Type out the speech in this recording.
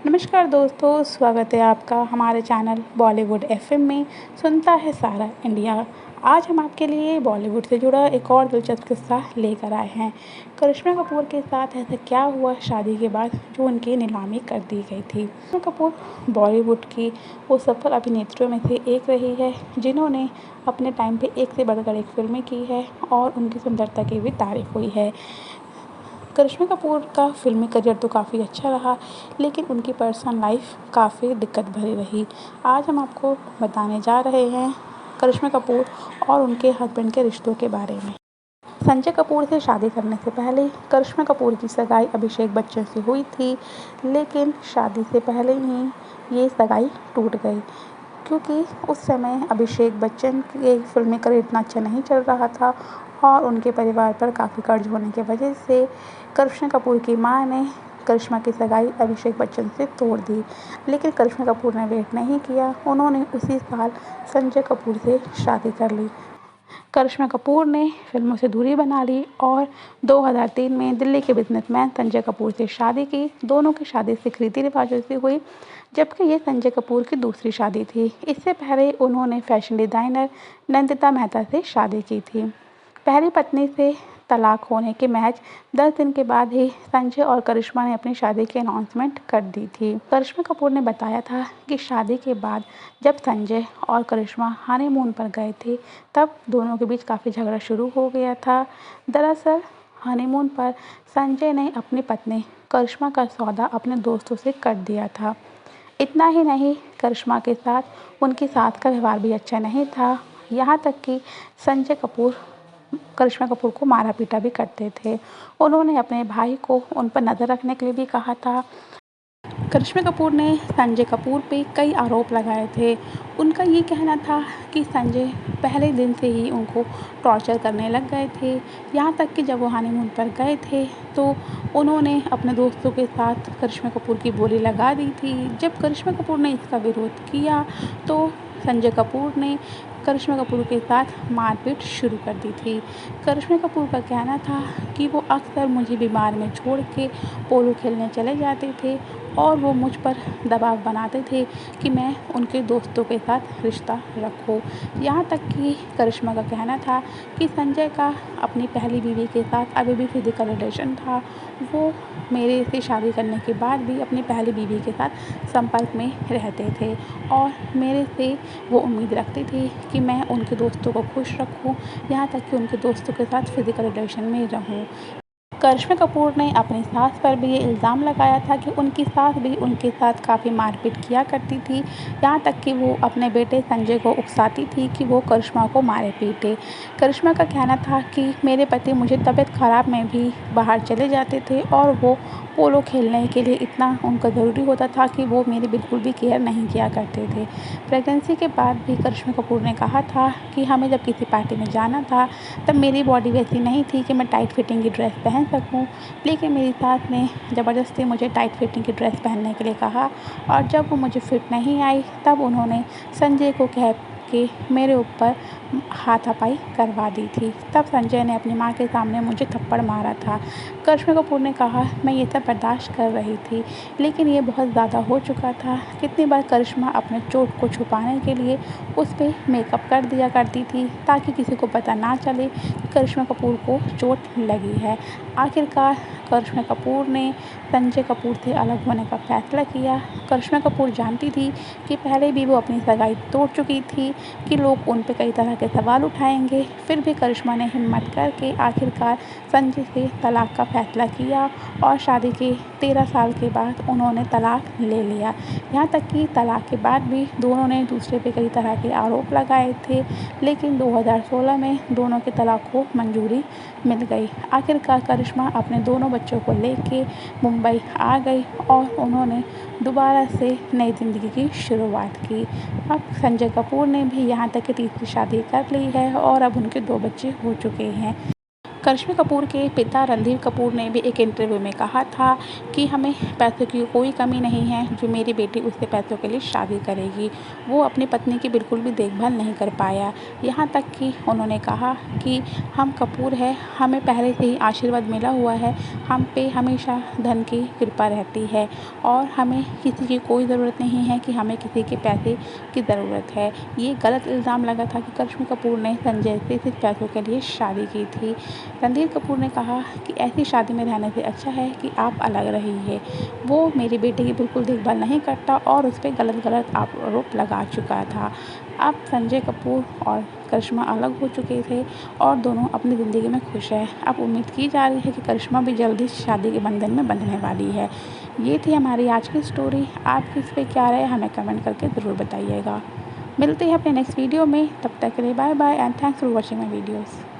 नमस्कार दोस्तों, स्वागत है आपका हमारे चैनल बॉलीवुड एफएम में सुनता है सारा इंडिया। आज हम आपके लिए बॉलीवुड से जुड़ा एक और दिलचस्प किस्सा लेकर आए हैं। करिश्मा कपूर के साथ ऐसा क्या हुआ शादी के बाद जो उनकी नीलामी कर दी गई थी। करिश्मा कपूर बॉलीवुड की वो सफल अभिनेत्रियों में से एक रही है जिन्होंने अपने टाइम पे एक से बढ़कर एक फिल्में की है और उनकी सुंदरता की भी तारीफ हुई है। करिश्मा कपूर का फ़िल्मी करियर तो काफ़ी अच्छा रहा, लेकिन उनकी पर्सनल लाइफ काफ़ी दिक्कत भरी रही। आज हम आपको बताने जा रहे हैं करिश्मा कपूर और उनके हस्बैंड के रिश्तों के बारे में। संजय कपूर से शादी करने से पहले करिश्मा कपूर की सगाई अभिषेक बच्चन से हुई थी, लेकिन शादी से पहले ही ये सगाई टूट गई क्योंकि उस समय अभिषेक बच्चन के फ़िल्मी करियर इतना अच्छा नहीं चल रहा था और उनके परिवार पर काफ़ी कर्ज होने की वजह से करिश्मा कपूर की मां ने करिश्मा की सगाई अभिषेक बच्चन से तोड़ दी। लेकिन करिश्मा कपूर ने वेट नहीं किया, उन्होंने उसी साल संजय कपूर से शादी कर ली। करिश्मा कपूर ने फिल्मों से दूरी बना ली और 2003 में दिल्ली के बिजनेसमैन संजय कपूर से शादी की। दोनों की शादी सिख रीति रिवाजों से हुई, जबकि ये संजय कपूर की दूसरी शादी थी। इससे पहले उन्होंने फैशन डिज़ाइनर नंदिता मेहता से शादी की थी। पहली पत्नी से तलाक होने के महज 10 दिन के बाद ही संजय और करिश्मा ने अपनी शादी की अनाउंसमेंट कर दी थी। करिश्मा कपूर ने बताया था कि शादी के बाद जब संजय और करिश्मा हनीमून पर गए थे, तब दोनों के बीच काफ़ी झगड़ा शुरू हो गया था। दरअसल हनीमून पर संजय ने अपनी पत्नी करिश्मा का सौदा अपने दोस्तों से कर दिया था। इतना ही नहीं, करिश्मा के साथ उनकी सास का व्यवहार भी अच्छा नहीं था। यहाँ तक कि संजय कपूर करिश्मा कपूर को मारा पीटा भी करते थे। उन्होंने अपने भाई को उन पर नज़र रखने के लिए भी कहा था। करिश्मा कपूर ने संजय कपूर पे कई आरोप लगाए थे। उनका ये कहना था कि संजय पहले दिन से ही उनको टॉर्चर करने लग गए थे। यहाँ तक कि जब वो हनीमून पर गए थे तो उन्होंने अपने दोस्तों के साथ करिश्मा कपूर की बोली लगा दी थी। जब करिश्मा कपूर ने इसका विरोध किया तो संजय कपूर ने करिश्मा कपूर के साथ मारपीट शुरू कर दी थी। करिश्मा कपूर का कहना था कि वो अक्सर मुझे बीमार में छोड़ के पोलो खेलने चले जाते थे और वो मुझ पर दबाव बनाते थे कि मैं उनके दोस्तों के साथ रिश्ता रखूं। यहाँ तक कि करिश्मा का कहना था कि संजय का अपनी पहली बीवी के साथ अभी भी फिजिकल रिलेशन था। वो मेरे से शादी करने के बाद भी अपनी पहली बीवी के साथ संपर्क में रहते थे और मेरे से वो उम्मीद रखते थे कि मैं उनके दोस्तों को खुश रखूं, यहाँ तक कि उनके दोस्तों के साथ फिजिकल रिलेशन में रहूं। करिश्मा कपूर ने अपनी सास पर भी ये इल्ज़ाम लगाया था कि उनकी सास भी उनके साथ काफ़ी मारपीट किया करती थी। यहाँ तक कि वो अपने बेटे संजय को उकसाती थी कि वो करिश्मा को मारे पीटे। करिश्मा का कहना था कि मेरे पति मुझे तबीयत ख़राब में भी बाहर चले जाते थे और वो पोलो खेलने के लिए इतना उनका ज़रूरी होता था कि वो मेरी बिल्कुल भी केयर नहीं किया करते थे। प्रेगनेंसी के बाद भी करिश्मा कपूर ने कहा था कि हमें जब किसी पार्टी में जाना था तब मेरी बॉडी वैसी नहीं थी कि मैं टाइट फिटिंग की ड्रेस पहन सकूं, लेकिन मेरी सास ने ज़बरदस्ती मुझे टाइट फिटिंग की ड्रेस पहनने के लिए कहा और जब वो मुझे फिट नहीं आई तब उन्होंने संजय को कह के मेरे ऊपर हाथापाई करवा दी थी। तब संजय ने अपनी मां के सामने मुझे थप्पड़ मारा था। करिश्मा कपूर ने कहा, मैं ये सब बर्दाश्त कर रही थी, लेकिन ये बहुत ज़्यादा हो चुका था। कितनी बार करिश्मा अपने चोट को छुपाने के लिए उस पर मेकअप कर दिया करती थी ताकि किसी को पता ना चले कि करिश्मा कपूर को चोट लगी है। आखिरकार करिश्मा कपूर ने संजय कपूर से अलग होने का फैसला किया। करिश्मा कपूर जानती थी कि पहले भी वो अपनी सगाई तोड़ चुकी थी, कि लोग उन पे कई तरह के सवाल उठाएंगे। फिर भी करिश्मा ने हिम्मत करके आखिरकार संजय से तलाक का फैसला किया और शादी के 13 साल के बाद उन्होंने तलाक ले लिया। यहाँ तक कि तलाक के बाद भी दोनों ने दूसरे पे कई तरह के आरोप लगाए थे, लेकिन 2016 में दोनों के तलाक को मंजूरी मिल गई। आखिरकार करिश्मा अपने दोनों बच्चों को लेके मुंबई आ गई और उन्होंने दोबारा से नई ज़िंदगी की शुरुआत की। अब संजय कपूर ने भी यहाँ तक कि तीसरी शादी कर ली है और अब उनके 2 बच्चे हो चुके हैं। करिश्मा कपूर के पिता रणधीर कपूर ने भी एक इंटरव्यू में कहा था कि हमें पैसों की कोई कमी नहीं है, जो मेरी बेटी उससे पैसों के लिए शादी करेगी। वो अपनी पत्नी की बिल्कुल भी देखभाल नहीं कर पाया। यहाँ तक कि उन्होंने कहा कि हम कपूर हैं, हमें पहले से ही आशीर्वाद मिला हुआ है, हम पे हमेशा धन की कृपा रहती है और हमें किसी की कोई ज़रूरत नहीं है कि हमें किसी के पैसे की ज़रूरत है। ये गलत इल्ज़ाम लगा था कि करिश्मा कपूर ने संजय से सिर्फ पैसों के लिए शादी की थी। रणधीर कपूर ने कहा कि ऐसी शादी में रहने से अच्छा है कि आप अलग रहिए। वो मेरी बेटी की बिल्कुल देखभाल नहीं करता और उस पर गलत आरोप लगा चुका था। अब संजय कपूर और करिश्मा अलग हो चुके थे और दोनों अपनी ज़िंदगी में खुश हैं। अब उम्मीद की जा रही है कि करिश्मा भी जल्दी शादी के बंधन में बंधने वाली है। ये थी हमारी आज की स्टोरी। आपकी इस पर क्या राय है हमें कमेंट करके ज़रूर बताइएगा। मिलते हैं अपने नेक्स्ट वीडियो में, तब तक के लिए bye bye and thanks for watching my videos.